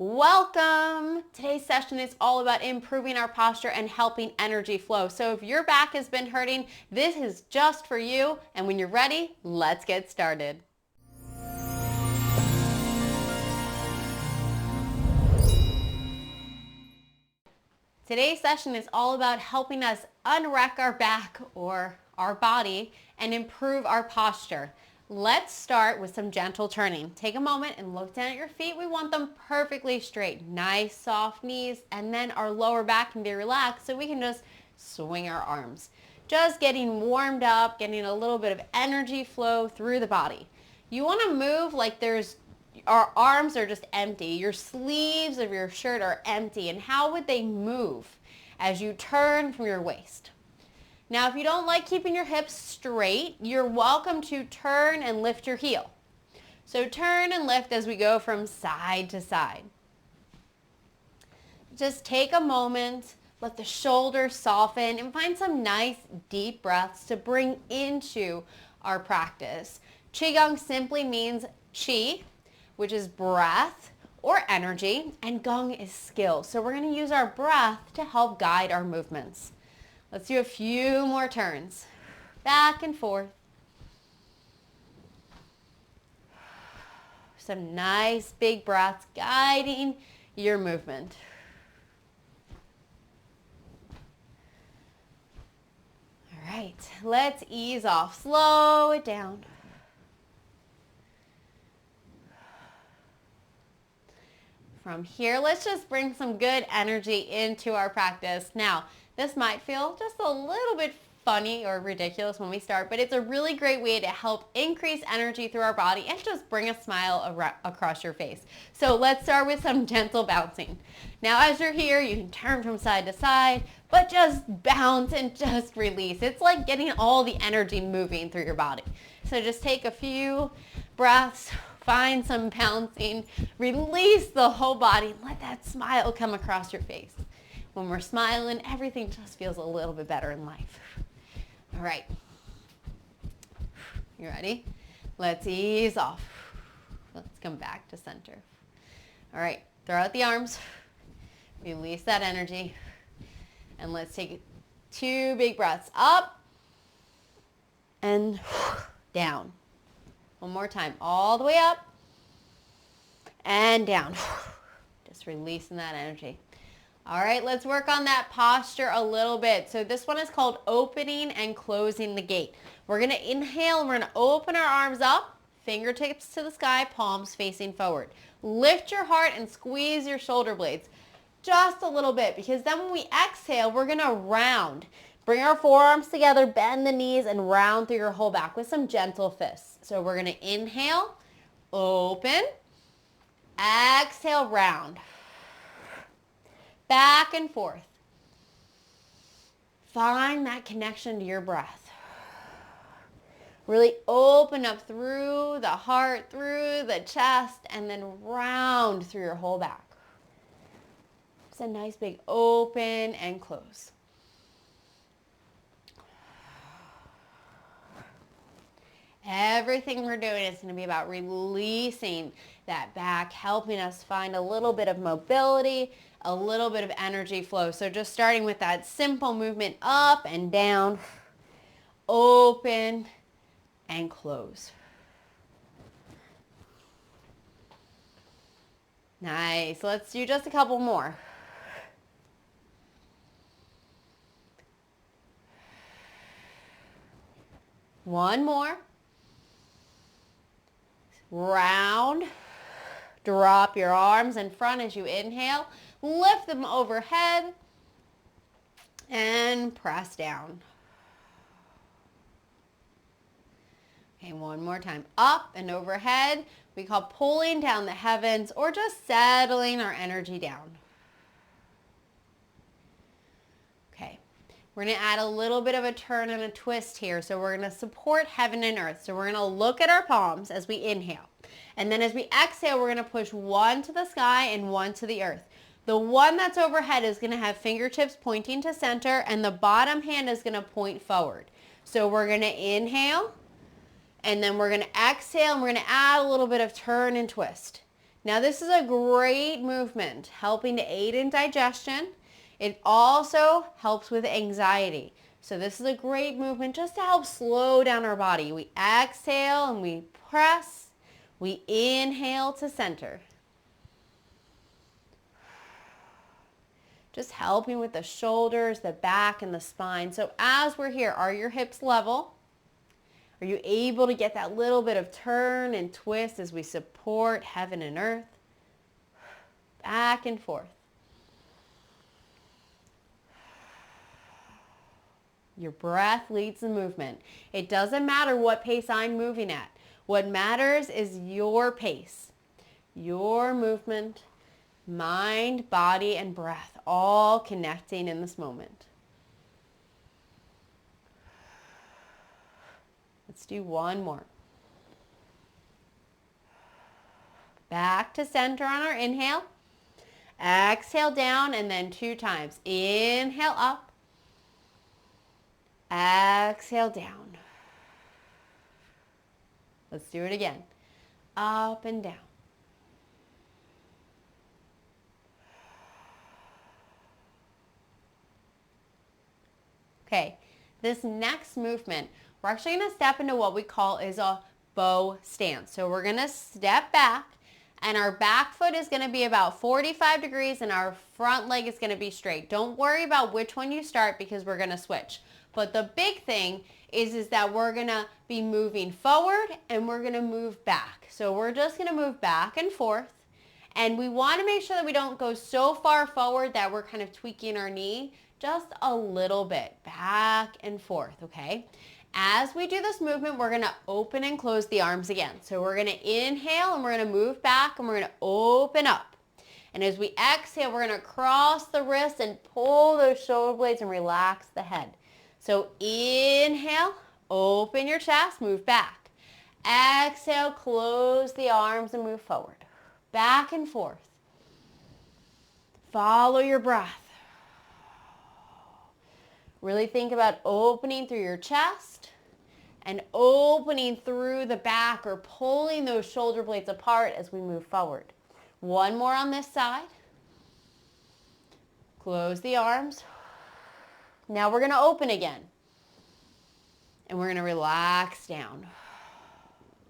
Welcome! Today's session is all about improving our posture and helping energy flow. So if your back has been hurting, this is just for you. And when you're ready, let's get started. Today's session is all about helping us unwreck our back or our body and improve our posture. Let's start with some gentle turning. Take a moment and look down at your feet. We want them perfectly straight. Nice soft knees, and then our lower back can be relaxed so we can just swing our arms. Just getting warmed up, getting a little bit of energy flow through the body. You want to move like our arms are just empty. Your sleeves of your shirt are empty. And how would they move as you turn from your waist? Now, if you don't like keeping your hips straight, you're welcome to turn and lift your heel. So turn and lift as we go from side to side. Just take a moment, let the shoulders soften, and find some nice deep breaths to bring into our practice. Qigong simply means Qi, which is breath or energy, and Gong is skill. So we're going to use our breath to help guide our movements. Let's do a few more turns. Back and forth. Some nice big breaths guiding your movement. All right, let's ease off. Slow it down. From here, let's just bring some good energy into our practice. Now, this might feel just a little bit funny or ridiculous when we start, but it's a really great way to help increase energy through our body and just bring a smile across your face. So let's start with some gentle bouncing. Now, as you're here, you can turn from side to side, but just bounce and just release. It's like getting all the energy moving through your body. So just take a few breaths, find some bouncing, release the whole body, let that smile come across your face. When we're smiling, everything just feels a little bit better in life. All right. You ready? Let's ease off. Let's come back to center. All right. Throw out the arms. Release that energy. And let's take 2 big breaths. Up and down. One more time. All the way up and down. Just releasing that energy. All right, let's work on that posture a little bit. So this one is called opening and closing the gate. We're going to inhale and we're going to open our arms up, fingertips to the sky, palms facing forward. Lift your heart and squeeze your shoulder blades just a little bit, because then when we exhale, we're going to round. Bring our forearms together, bend the knees, and round through your whole back with some gentle fists. So we're going to inhale, open, exhale, round. Back and forth. Find that connection to your breath. Really open up through the heart, through the chest, and then round through your whole back. It's a nice big open and close. Everything we're doing is going to be about releasing that back, helping us find a little bit of mobility, a little bit of energy flow. So just starting with that simple movement up and down, open and close. Nice. Let's do just a couple more. One more. Round. Drop your arms in front as you inhale. Lift them overhead and press down. Okay, one more time. Up and overhead. We call pulling down the heavens or just settling our energy down. Okay, we're going to add a little bit of a turn and a twist here. So we're going to support heaven and earth. So we're going to look at our palms as we inhale. And then as we exhale, we're going to push one to the sky and one to the earth. The one that's overhead is going to have fingertips pointing to center, and the bottom hand is going to point forward. So we're going to inhale, and then we're going to exhale, and we're going to add a little bit of turn and twist. Now this is a great movement, helping to aid in digestion. It also helps with anxiety. So this is a great movement just to help slow down our body. We exhale and we press. We inhale to center. Just helping with the shoulders, the back, and the spine. So as we're here, are your hips level? Are you able to get that little bit of turn and twist as we support heaven and earth? Back and forth. Your breath leads the movement. It doesn't matter what pace I'm moving at. What matters is your pace, your movement, mind, body, and breath, all connecting in this moment. Let's do one more. Back to center on our inhale. Exhale down and then 2 times. Inhale up. Exhale down. Let's do it again. Up and down. Okay, this next movement, we're actually going to step into what we call is a bow stance. So we're going to step back and our back foot is going to be about 45 degrees and our front leg is going to be straight. Don't worry about which one you start because we're going to switch. But the big thing is that we're going to be moving forward and we're going to move back. So we're just going to move back and forth. And we want to make sure that we don't go so far forward that we're kind of tweaking our knee. Just a little bit, back and forth, okay? As we do this movement, we're going to open and close the arms again. So we're going to inhale and we're going to move back and we're going to open up. And as we exhale, we're going to cross the wrists and pull those shoulder blades and relax the head. So inhale, open your chest, move back. Exhale, close the arms and move forward. Back and forth. Follow your breath. Really think about opening through your chest and opening through the back or pulling those shoulder blades apart as we move forward. One more on this side. Close the arms. Now we're going to open again. And we're going to relax down.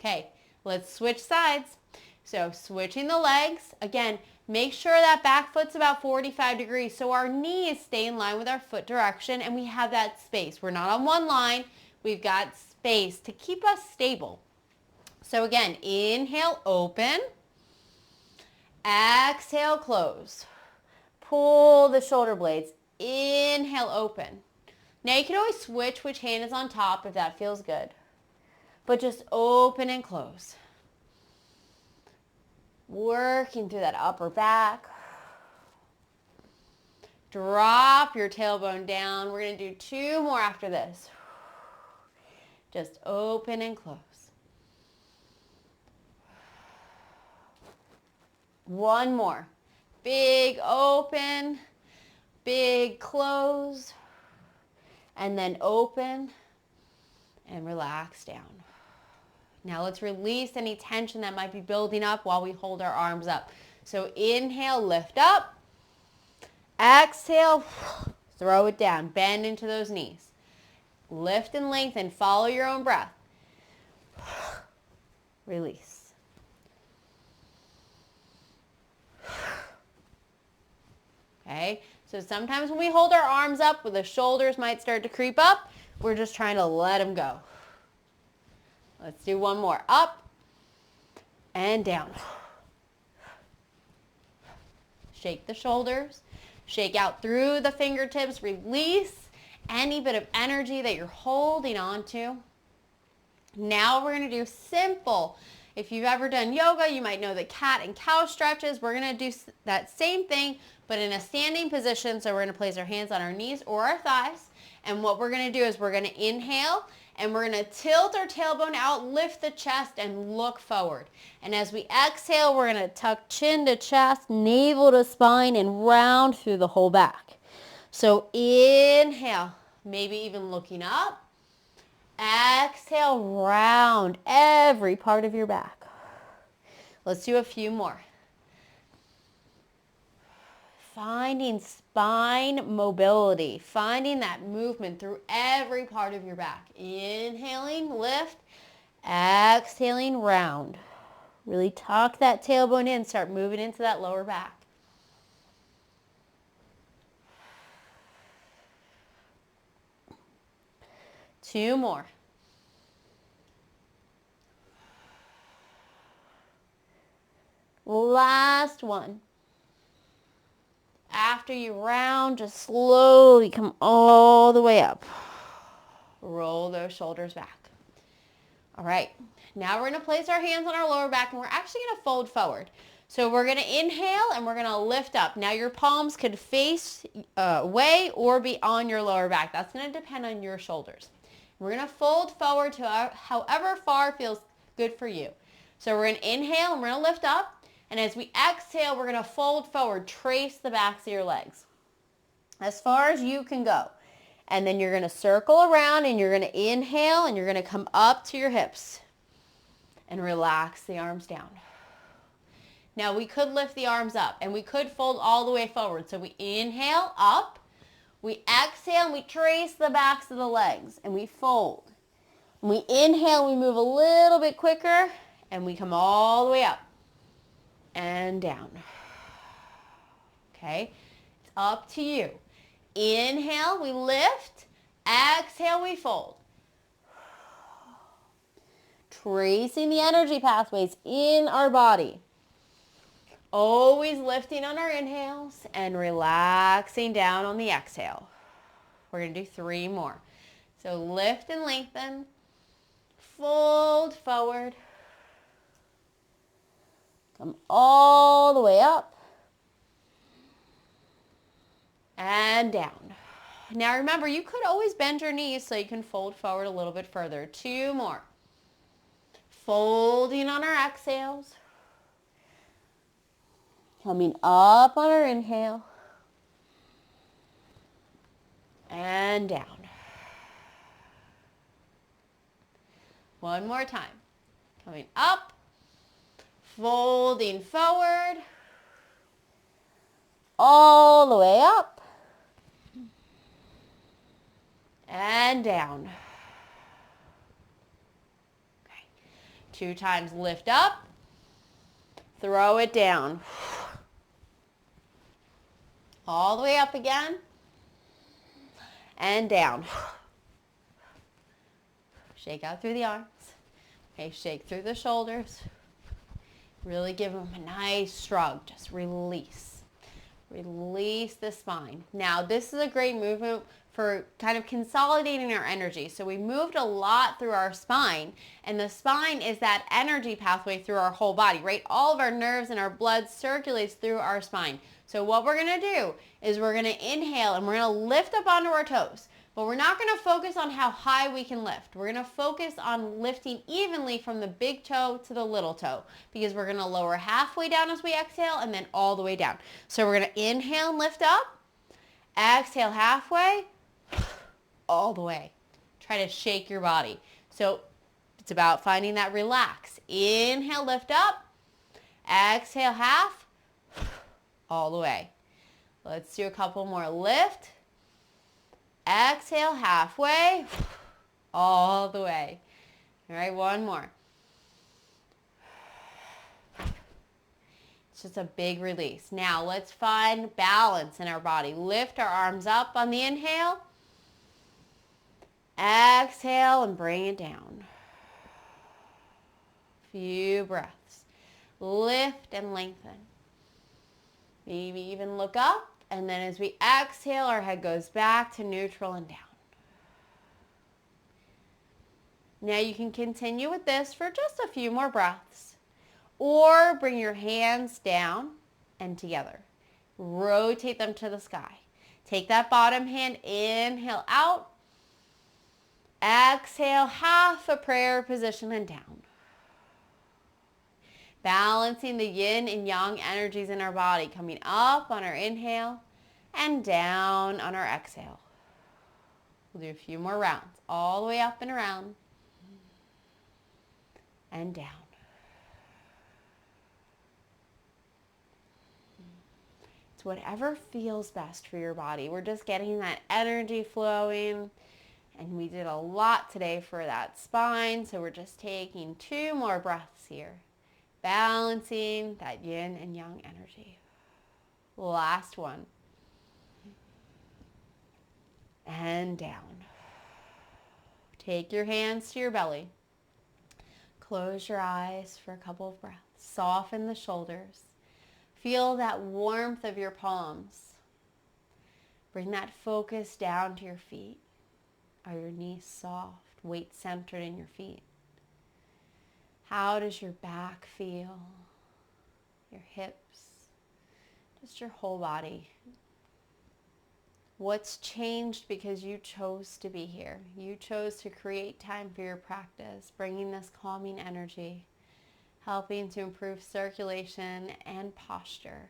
Okay, let's switch sides. So switching the legs. Again, make sure that back foot's about 45 degrees so our knees stay in line with our foot direction and we have that space. We're not on one line. We've got space to keep us stable. So again, inhale, open. Exhale, close. Pull the shoulder blades. Inhale, open. Now you can always switch which hand is on top if that feels good. But just open and close. Working through that upper back. Drop your tailbone down. We're going to do 2 more after this. Just open and close. One more. Big open, big close, and then open and relax down. Now let's release any tension that might be building up while we hold our arms up. So inhale, lift up. Exhale, throw it down. Bend into those knees. Lift and lengthen. Follow your own breath. Release. Okay, so sometimes when we hold our arms up, the shoulders might start to creep up. We're just trying to let them go. Let's do one more. Up and down. Shake the shoulders. Shake out through the fingertips. Release any bit of energy that you're holding on to. Now we're going to do simple. If you've ever done yoga, you might know the cat and cow stretches. We're going to do that same thing, but in a standing position. So we're going to place our hands on our knees or our thighs. And what we're going to do is we're going to inhale and we're going to tilt our tailbone out, lift the chest, and look forward. And as we exhale, we're going to tuck chin to chest, navel to spine, and round through the whole back. So inhale, maybe even looking up. Exhale, round every part of your back. Let's do a few more. finding spine mobility, finding that movement through every part of your back. Inhaling, lift, exhaling, round. Really tuck that tailbone in, start moving into that lower back. Two more. Last one. After you round, just slowly come all the way up. Roll those shoulders back. All right, now we're going to place our hands on our lower back and we're actually going to fold forward. So we're going to inhale and we're going to lift up. Now your palms could face away or be on your lower back. That's going to depend on your shoulders. We're going to fold forward to however far feels good for you. So we're going to inhale and we're going to lift up. And as we exhale, we're going to fold forward, trace the backs of your legs as far as you can go. And then you're going to circle around and you're going to inhale and you're going to come up to your hips and relax the arms down. Now we could lift the arms up and we could fold all the way forward. So we inhale up, we exhale and we trace the backs of the legs and we fold. When we inhale, we move a little bit quicker and we come all the way up and down. Okay, it's up to you. Inhale, we lift. Exhale, we fold. Tracing the energy pathways in our body. Always lifting on our inhales and relaxing down on the exhale. We're going to do 3 more. So lift and lengthen. Fold forward. Come all the way up and down. Now remember, you could always bend your knees so you can fold forward a little bit further. 2 more. Folding on our exhales. Coming up on our inhale. And down. One more time. Coming up. Folding forward. All the way up. And down. Okay. 2 times, lift up. Throw it down. All the way up again. And down. Shake out through the arms. Okay, shake through the shoulders. Really give them a nice shrug. Just release. Release the spine. Now, this is a great movement for kind of consolidating our energy. So we moved a lot through our spine, and the spine is that energy pathway through our whole body, right? All of our nerves and our blood circulates through our spine. So what we're going to do is we're going to inhale and we're going to lift up onto our toes. But we're not going to focus on how high we can lift. We're going to focus on lifting evenly from the big toe to the little toe, because we're going to lower halfway down as we exhale and then all the way down. So we're going to inhale and lift up. Exhale halfway. All the way. Try to shake your body. So it's about finding that relax. Inhale, lift up. Exhale, half. All the way. Let's do a couple more. Lift. Exhale, halfway. All the way. All right, one more. It's just a big release. Now let's find balance in our body. Lift our arms up on the inhale. Exhale and bring it down. Few breaths. Lift and lengthen. Maybe even look up, and then as we exhale, our head goes back to neutral and down. Now you can continue with this for just a few more breaths, or bring your hands down and together. Rotate them to the sky. Take that bottom hand, inhale out. Exhale, half a prayer position and down. Balancing the yin and yang energies in our body, coming up on our inhale and down on our exhale. We'll do a few more rounds, all the way up and around and down. It's whatever feels best for your body. We're just getting that energy flowing. And we did a lot today for that spine, so we're just taking 2 more breaths here, balancing that yin and yang energy. Last one. And down. Take your hands to your belly. Close your eyes for a couple of breaths. Soften the shoulders. Feel that warmth of your palms. Bring that focus down to your feet. Are your knees soft, weight centered in your feet? How does your back feel? Your hips? Just your whole body. What's changed because you chose to be here? You chose to create time for your practice, bringing this calming energy, helping to improve circulation and posture.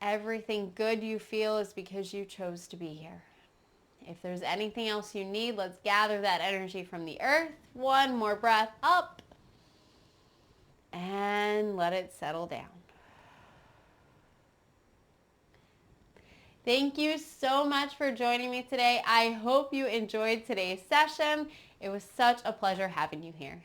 Everything good you feel is because you chose to be here. If there's anything else you need, let's gather that energy from the earth. 1 more breath up. And let it settle down. Thank you so much for joining me today. I hope you enjoyed today's session. It was such a pleasure having you here.